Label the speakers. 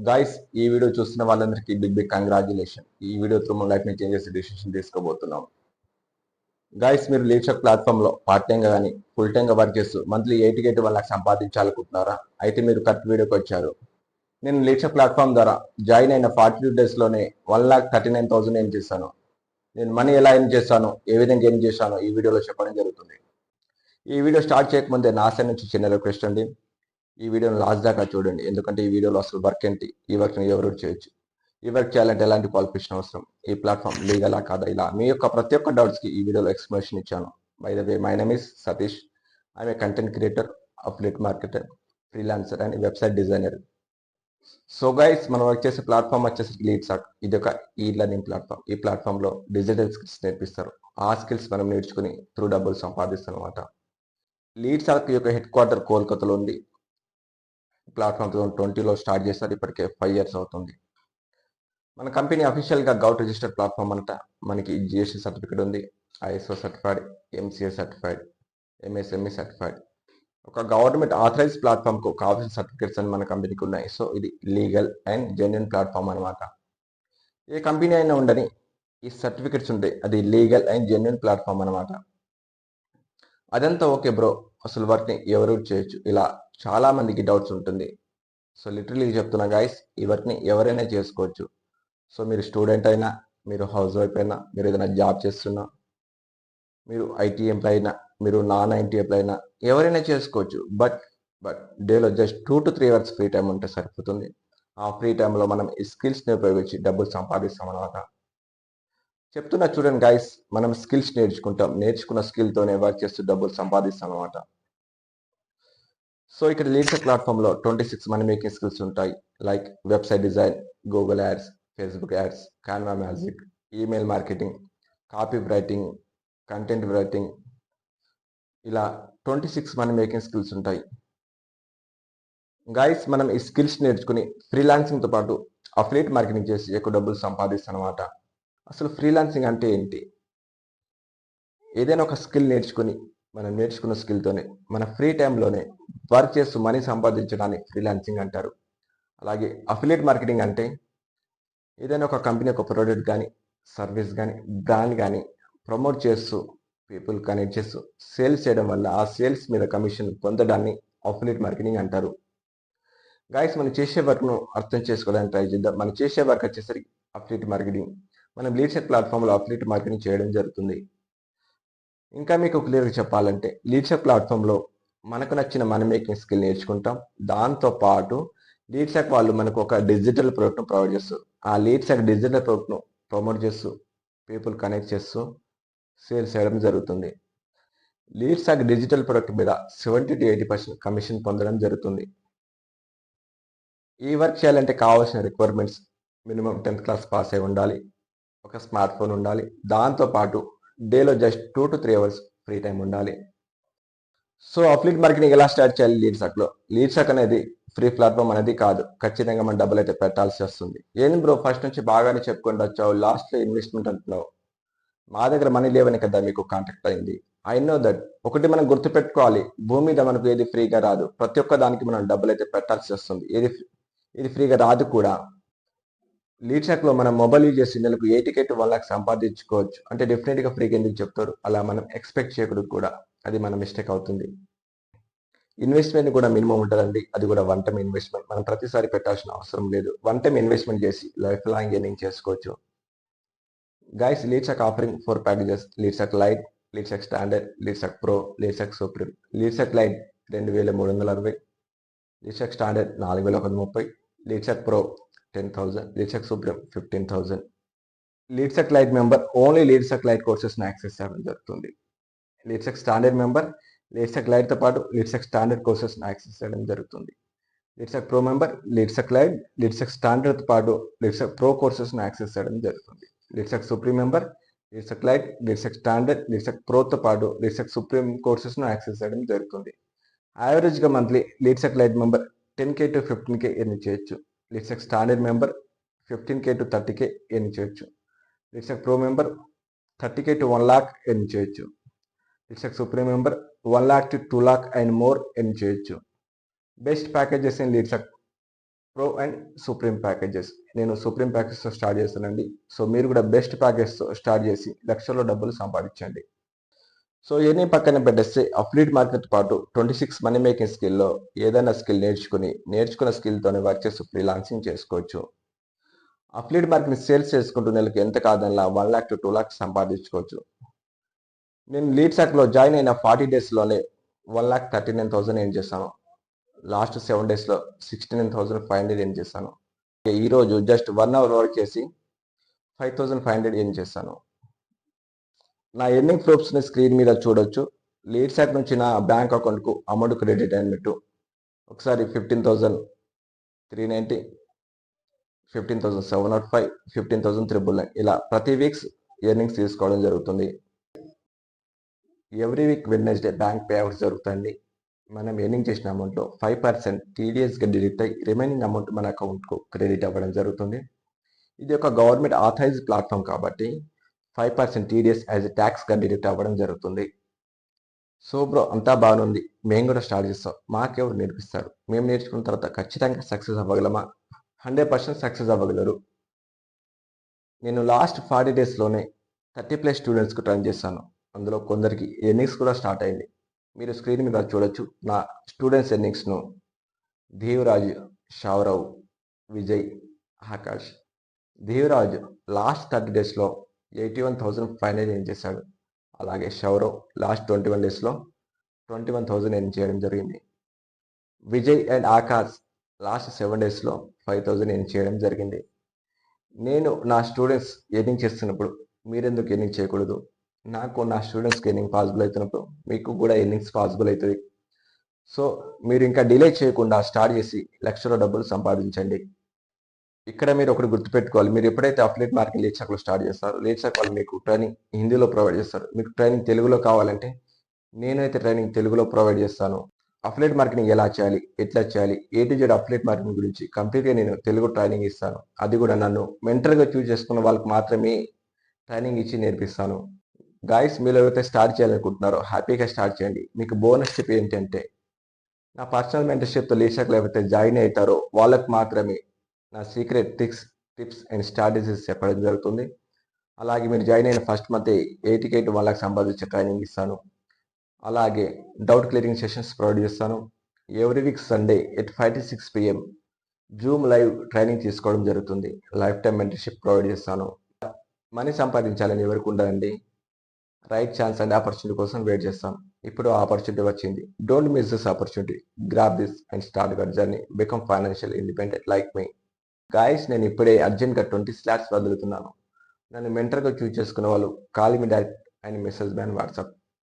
Speaker 1: Guys, ఈ video చూస్తున్న వాళ్ళందరికీ బిగ్ బిగ్ కంగ్రాచులేషన్. ఈ వీడియోతో మన లైఫ్ ని చేంజ్ చేసే డిసిషన్ తీసుకోబోతున్నాం. గాయ్స్, మీరు లీడ్షాప్ ప్లాట్ఫామ్ లో పార్ట్ టైం గా కానీ ఫుల్ టైం గా వర్క్ చేస్తూ మంత్లీ 80 1 లక్ష సంపాదించాలనుకుంటున్నారా? అయితే మీరు కరెక్ట్ వీడియోకి వచ్చారు. నేను లీడ్షాప్ ప్లాట్ఫామ్ ద్వారా జాయిన్ అయిన 42 డేస్ లోనే 1,39,000 ఎర్న్ చేశాను. నేను మనీ ఎలా ఎర్న్ చేశాను, ఏ విధంగా ఎర్న్ చేశాను ఈ వీడియోలో చెప్పడం జరుగుతుంది. ఈ వీడియో స్టార్ట్ చేయకముందే నా సైడ్ నుంచి చిన్న రిక్వెస్ట్ అండి. ఈ వీడియోని లాస్ట్ దాకా చూడండి, ఎందుకంటే ఈ వీడియోలో అసలు వర్క్ ఏంటి, ఈ వర్క్ని ఎవరు చేయొచ్చు, ఈ వర్క్ చేయాలంటే ఎలాంటి క్వాలిఫికేషన్ అవసరం, ఈ ప్లాట్ఫామ్ లీగలా కాదా, ఇలా మీ యొక్క ప్రతి ఒక్క డౌట్స్కి ఈ వీడియోలో ఎక్స్ప్లెనేషన్ ఇచ్చాను. By the way, my name is Satish. I'm a content creator, affiliate marketer, freelancer and website designer. So guys, మనం వర్క్ చేసే ప్లాట్ఫామ్ వచ్చేసి లీడ్సాక్. ఇది ఒక ఈ లెర్నింగ్ ప్లాట్ఫామ్. ఈ ప్లాట్ఫామ్లో డిజిటల్ స్కిల్స్ నేర్పిస్తారు. ఆ స్కిల్స్ మనం నేర్చుకుని త్రూ డబ్బులు సంపాదిస్తాం అనమాట. లీడ్సాక్ యొక్క హెడ్ క్వార్టర్ కోల్కతాలో ఉంది. ప్లాట్ఫామ్ 2020లో స్టార్ట్ చేస్తారు. ఇప్పటికే 5 years అవుతుంది. మన కంపెనీ అఫీషియల్గా గౌట్ రిజిస్టర్డ్ ప్లాట్ఫామ్ అంట. మనకి జిఎస్టీ సర్టిఫికేట్ ఉంది, ISO certified, MCA certified, MSME certified. ఒక గవర్నమెంట్ ఆథరైజ్ ప్లాట్ఫామ్కు కావాల్సిన సర్టిఫికేట్స్ అని మన కంపెనీకి ఉన్నాయి. సో ఇది లీగల్ అండ్ జెన్యున్ ప్లాట్ఫామ్ అనమాట. ఏ కంపెనీ అయినా ఉండని ఈ సర్టిఫికేట్స్ ఉంటాయి, అది లీగల్ అండ్ జెన్యున్ ప్లాట్ఫామ్ అనమాట. అదంతా ఓకే బ్రో, అసలు వర్క్ని ఎవరు చేయొచ్చు, ఇలా చాలా మందికి డౌట్స్ ఉంటుంది. సో లిటరలీ చెప్తున్నా గైస్, ఈ వర్క్ని ఎవరైనా చేసుకోవచ్చు. సో మీరు స్టూడెంట్ అయినా, మీరు హౌస్ వైఫ్ అయినా, మీరు ఏదైనా జాబ్ చేస్తున్నా, మీరు ఐటీ ఎంప్లాయ్ అయినా, మీరు నాన్ ఐటీ ఎంప్లాయ్ అయినా, ఎవరైనా చేసుకోవచ్చు. బట్ డేలో just 2 to 3 hours free time ఉంటే సరిపోతుంది. ఆ ఫ్రీ టైంలో మనం ఈ స్కిల్స్ని ఉపయోగించి డబ్బులు సంపాదిస్తాం అనమాట. చెప్తున్నా చూడండి గైస్, మనం స్కిల్స్ నేర్చుకుంటాం, నేర్చుకున్న స్కిల్తోనే వర్క్ చేస్తూ డబ్బులు సంపాదిస్తాం అనమాట. సో ఇక్కడ లీడ్సాక్ ప్లాట్ఫామ్లో 26 మనీ మేకింగ్ స్కిల్స్ ఉంటాయి. Like website design, Google ads, Facebook ads, Canva magic, email marketing, copy writing, content writing, ఇలా 26 మనీ మేకింగ్ స్కిల్స్ ఉంటాయి. గైస్, మనం ఈ స్కిల్స్ నేర్చుకుని ఫ్రీలాన్సింగ్తో పాటు అఫిలియేట్ మార్కెటింగ్ చేసి ఎక్కువ డబ్బులు సంపాదిస్తాం అనమాట. అసలు ఫ్రీలాన్సింగ్ అంటే ఏంటి? ఏదైనా ఒక స్కిల్ నేర్చుకుని, మనం నేర్చుకున్న స్కిల్తోనే మన ఫ్రీ టైంలోనే వర్క్ చేస్తూ మనీ సంపాదించడాన్ని ఫ్రీలాన్సింగ్ అంటారు. అలాగే అఫిలియేట్ మార్కెటింగ్ అంటే ఏదైనా ఒక కంపెనీ ఒక ప్రోడక్ట్ కానీ, సర్వీస్ కానీ, బ్రాండ్ కానీ ప్రమోట్ చేస్తూ, పీపుల్ కనెక్ట్ చేస్తూ సేల్స్ చేయడం వల్ల ఆ సేల్స్ మీద కమిషన్ పొందడాన్ని అఫిలియేట్ మార్కెటింగ్ అంటారు. గైస్, మనం చేసే వర్క్ను అర్థం చేసుకోవడానికి ట్రై చేద్దాం. మనం చేసే వర్క్ వచ్చేసరికి అఫిలియేట్ మార్కెటింగ్. మనం లీడ్సాక్ ప్లాట్ఫామ్లో అఫిలియేట్ మార్కెటింగ్ చేయడం జరుగుతుంది. ఇంకా మీకు క్లియర్గా చెప్పాలంటే, లీడ్సాక్ ప్లాట్ఫామ్లో మనకు నచ్చిన మనీ మేకింగ్ స్కిల్ నేర్చుకుంటాం. దాంతో పాటు లీడ్సాక్ వాళ్ళు మనకు ఒక డిజిటల్ ప్రోడక్ట్ను ప్రొవైడ్ చేస్తారు. ఆ లీడ్సాక్ డిజిటల్ ప్రోడక్ట్ను ప్రమోట్ చేస్తూ, పీపుల్ కనెక్ట్ చేస్తూ సేల్స్ చేయడం జరుగుతుంది. లీడ్సాక్ డిజిటల్ ప్రోడక్ట్ మీద 70 to 80% కమిషన్ పొందడం జరుగుతుంది. ఈ వర్క్ చేయాలంటే కావాల్సిన requirements: minimum 10th class pass అయి ఉండాలి, ఒక స్మార్ట్ ఫోన్ ఉండాలి, దాంతోపాటు డేలో just 2 to 3 hours free time ఉండాలి. సో అఫిలియేట్ మార్కెటింగ్ ఎలా స్టార్ట్ చేయాలి లీడ్సాక్లో? లీడ్సాక్ అనేది ఫ్రీ ప్లాట్ఫామ్ అనేది కాదు, ఖచ్చితంగా మనం డబ్బులు అయితే పెట్టాల్సి వస్తుంది. ఏంది బ్రో, ఫస్ట్ నుంచి బాగానే చెప్పుకుంటూ వచ్చావు, లాస్ట్లో ఇన్వెస్ట్మెంట్ అంటున్నావు. మా దగ్గర మనీ లేవని కదా మీకు కాంటాక్ట్ అయింది. I know that. ఒకటి మనం గుర్తుపెట్టుకోవాలి, భూమి మీద మనకు ఏది ఫ్రీగా రాదు. ప్రతి ఒక్క దానికి మనం డబ్బులు అయితే పెట్టాల్సి వస్తుంది. ఏది ఫ్రీగా రాదు కూడా. లీడ్సాక్లో మనం మొబైల్ యూజ్ చేసి నెలకు 80K to 1 lakh సంపాదించుకోవచ్చు. అంటే డెఫినెట్గా ఫ్రీగా ఎందుకు చెప్తారు? అలా మనం ఎక్స్పెక్ట్ చేయకూడదు కూడా, అది మన మిస్టేక్ అవుతుంది. ఇన్వెస్ట్మెంట్ కూడా మినిమం ఉంటుందండి, అది కూడా వన్ టైం ఇన్వెస్ట్మెంట్. మనం ప్రతిసారి పెట్టాల్సిన అవసరం లేదు. వన్ టైం ఇన్వెస్ట్మెంట్ చేసి లైఫ్ లాంగ్ ఎర్నింగ్ చేసుకోవచ్చు. Guys, Leadsack offering 4 packages: Leadsack lite, Leadsack standard, Leadsack pro, Leadsack supreme. Leadsack lite 2,360, Leadsack standard 4,130, Leadsack pro 10,000, Leadsack supreme 15,000. Leadsack lite member only Leadsack lite కోర్సెస్ని access చేయడం జరుగుతుంది. లీడ్సాక్ standard member లీడ్సాక్ లైట్తో పాటు లీడ్సాక్ standard కోర్సెస్ని access చేయడం జరుగుతుంది. Leadsack pro member Leadsack lite, Leadsack స్టాండర్డ్తో పాటు Leadsack pro కోర్సెస్ని access చేయడం జరుగుతుంది. Leadsack supreme member Leadsack lite, Leadsack standard, Leadsack ప్రోతో పాటు లీడ్సాక్ సుప్రీం కోర్సెస్ను యాక్సెస్ చేయడం జరుగుతుంది. యావరేజ్గా monthly Leadsack lite member 10K to 15K earn చేయొచ్చు. Leadsack standard member 15K to 30K earn చేయొచ్చు. Leadsack pro member 30K to 1 lakh earn చేయొచ్చు. Leadsack supreme member 1 lakh to 2 lakh and more earn చేయొచ్చు. Best packages in Leadsack pro and supreme packages. నేను supreme ప్యాకేజ్తో start చేస్తానండి. So మీరు కూడా best ప్యాకేజ్తో start చేసి లక్షల్లో డబ్బులు సంపాదించండి. సో ఇవన్నీ పక్కన పెట్టేస్తే అఫ్లియేట్ మార్కెట్ పాటు 26 మనీ మేకింగ్ స్కిల్లో ఏదైనా స్కిల్ నేర్చుకున్న స్కిల్తోనే వర్క్ చేసి ఫ్రీలాన్సింగ్ చేసుకోవచ్చు. అఫ్లియేట్ మార్కెట్ సేల్స్ చేసుకుంటూ నెలకు ఎంత కాదనలా 1 lakh to 2 lakhs సంపాదించుకోవచ్చు. నేను లీడ్సాక్లో జాయిన్ అయిన 40 డేస్లోనే 1,39,000 ఎర్న్ చేశాను. లాస్ట్ 7 డేస్లో 69,500 ఎర్న్ చేశాను. ఈరోజు జస్ట్ 1 hour వర్క్ చేసి 5,500 ఎర్న్ చేశాను. నా ఎర్నింగ్ ప్రూఫ్స్ని స్క్రీన్ మీద చూడొచ్చు. లీడ్సాక్ నుంచి నా బ్యాంక్ అకౌంట్కు అమౌంట్ క్రెడిట్ అయినట్టు ఒకసారి 15,390, 15,705, 15,399 ఇలా ప్రతి వీక్స్ ఎర్నింగ్స్ తీసుకోవడం జరుగుతుంది. Every week Wednesday bank pay outs జరుగుతుంది. మనం ఎర్నింగ్ చేసిన అమౌంట్లో 5% టీడీఎస్గా డిడక్ట్ అయ్యి రిమైనింగ్ అమౌంట్ మన అకౌంట్కు క్రెడిట్ అవ్వడం జరుగుతుంది. ఇది ఒక గవర్నమెంట్ ఆథరైజ్డ్ ప్లాట్ఫామ్ కాబట్టి 5% టీడీఎస్ యాజ్ ఎ ట్యాక్స్గా డిడక్ట్ అవ్వడం జరుగుతుంది. సో బ్రో అంతా బాగుంది, మేము కూడా స్టార్ట్ చేస్తాం, మాకెవరు నేర్పిస్తారు, మేము నేర్చుకున్న తర్వాత ఖచ్చితంగా సక్సెస్ అవ్వగలమా? 100% సక్సెస్ అవ్వగలరు. నేను లాస్ట్ 40 డేస్లోనే 30+ స్టూడెంట్స్కి ట్రైన్ చేశాను. అందులో కొందరికి ఎర్నింగ్స్ కూడా స్టార్ట్ అయింది. మీరు స్క్రీన్ మీద చూడొచ్చు నా స్టూడెంట్స్ ఎర్నింగ్స్ను. ధీవరాజ్, షావరావు, విజయ్, ఆకాష్. ధీవరాజ్ లాస్ట్ 30 డేస్లో 81,500 ఎర్న్ చేశాడు. అలాగే షౌరవ్ లాస్ట్ 21 డేస్లో 21,000 ఎర్న్ చేయడం జరిగింది. విజయ్ అండ్ ఆకాష్ లాస్ట్ 7 డేస్లో 5,000 ఎర్న్ చేయడం జరిగింది. నేను నా స్టూడెంట్స్ ఎర్నింగ్ చేస్తున్నప్పుడు మీరెందుకు ఎర్నింగ్ చేయకూడదు? నాకు నా స్టూడెంట్స్కి ఎర్నింగ్ పాసిబుల్ అవుతున్నప్పుడు మీకు కూడా ఎర్నింగ్స్ పాసిబుల్ అవుతుంది. సో మీరు ఇంకా డిలే చేయకుండా స్టార్ట్ చేసి లక్షల డబ్బులు సంపాదించండి. ఇక్కడ మీరు ఒకటి గుర్తుపెట్టుకోవాలి, మీరు ఎప్పుడైతే అఫ్లియేట్ మార్కెట్ లీడ్సాక్లో స్టార్ట్ చేస్తారో లీడ్సాక్ వాళ్ళు మీకు ట్రైనింగ్ హిందీలో ప్రొవైడ్ చేస్తారు. మీకు ట్రైనింగ్ తెలుగులో కావాలంటే నేనైతే ట్రైనింగ్ తెలుగులో ప్రొవైడ్ చేస్తాను. అఫ్లియేట్ మార్కెటింగ్ ఎలా చేయాలి, ఎట్లా చేయాలి, A to Z affiliate marketing గురించి కంప్లీట్గా నేను తెలుగు ట్రైనింగ్ ఇస్తాను. అది కూడా నన్ను మెంటర్గా చూస్ చేసుకున్న వాళ్ళకి మాత్రమే ట్రైనింగ్ ఇచ్చి నేర్పిస్తాను. గాయస్ మీరు ఎవరైతే స్టార్ట్ చేయాలనుకుంటున్నారో హ్యాపీగా స్టార్ట్ చేయండి. మీకు బోనస్ టిప్ ఏంటంటే నా పర్సనల్ మెంటర్షిప్తో లీడ్సాక్లో ఎవరైతే జాయిన్ అవుతారో వాళ్ళకి మాత్రమే నా సీక్రెట్ టిప్స్ అండ్ స్ట్రాటజీస్ చెప్పడం జరుగుతుంది. అలాగే మీరు జాయిన్ అయిన first month 80K to 1 lakh సంపాదించే ట్రైనింగ్ ఇస్తాను. అలాగే డౌట్ క్లియరింగ్ సెషన్స్ ప్రొవైడ్ చేస్తాను. Every week Sunday at 5 to 6 PM Zoom live training తీసుకోవడం జరుగుతుంది. లైఫ్ టైం మెంటర్షిప్ ప్రొవైడ్ చేస్తాను. మనీ సంపాదించాలని ఎవరికి ఉండదండి, రైట్ ఛాన్స్ అండ్ ఆపర్చునిటీ కోసం వెయిట్ చేస్తాం. ఇప్పుడు ఆపర్చునిటీ వచ్చింది. Don't miss this opportunity, grab this and start your journey, become financial independent like me. Guys నేను ఇప్పుడే అర్జెంట్గా 20 slots వదులుతున్నాను. నన్ను మెంటర్గా చూస్ చేసుకున్న వాళ్ళు call me direct and message me on WhatsApp.